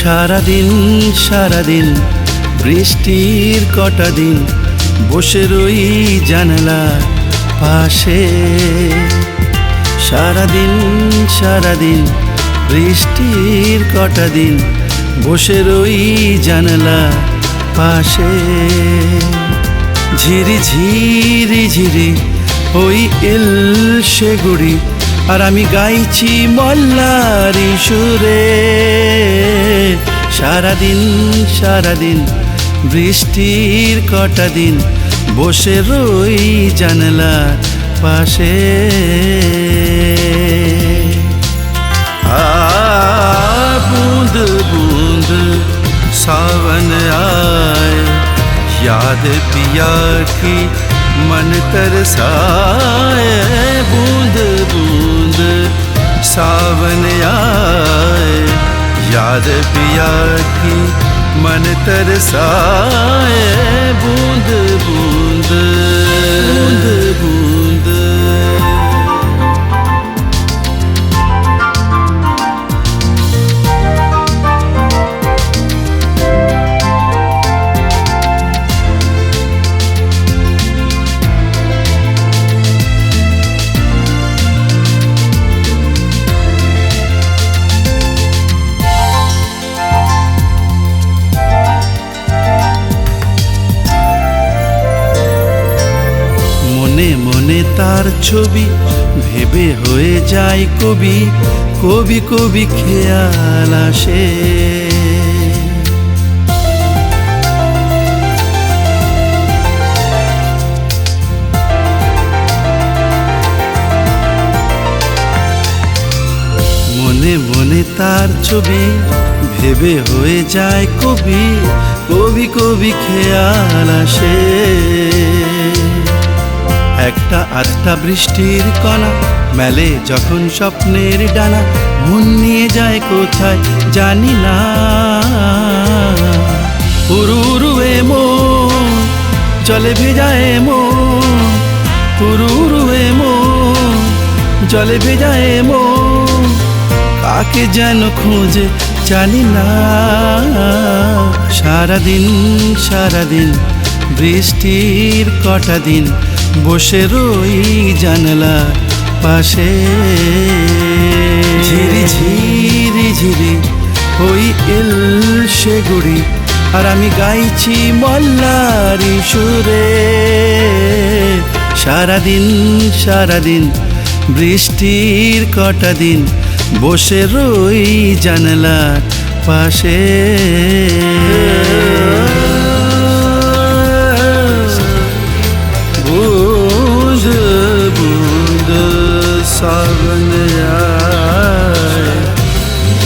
সারাদিন বৃষ্টির কটা দিন বসে রই জানালার পাশে। সারাদিন বৃষ্টির কটা দিন বসে রই জানালার পাশে। ঝিরি ওই এলসে গুড়ি আর আমি গাইছি মল্লারি সুরে। সারাদিন বৃষ্টির কটা দিন বসে রই জানালার পাশে। बूंद बूंद सावन आए, याद पिया की मन तरसाए। बूंद बूंद सावन आए, याद पिया की मन तरसाए। बूंद बूंद মনে তার ছবি ভেবে হয়ে যায় কবি, কবি কবি খেয়াল আসে। মনে তার ছবি ভেবে হয়ে যায় কবি, কবি কবি খেয়াল আসে। একটা আধটা বৃষ্টির কণা মেলে যখন স্বপ্নের ডানা, মন নিয়ে যায় কোথায় জানি না। উরুরুয়ে মন জলে ভেজায় মন, উরুরুয়ে মন জলে ভেজায় মন, কাকে যেন খোঁজে জানি না। সারাদিন বৃষ্টির কটা দিন বসে রই জানালার পাশে। ঝিরি ওই এলসে গুড়ি আর আমি গাইছি মল্লারি সুরে। সারাদিন বৃষ্টির কটা দিন বসে রই জানালার পাশে। सावन आए,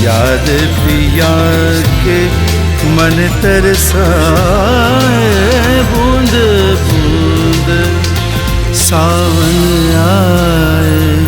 याद पिया के मन तरसाए। बूंद बूंद सावन आए।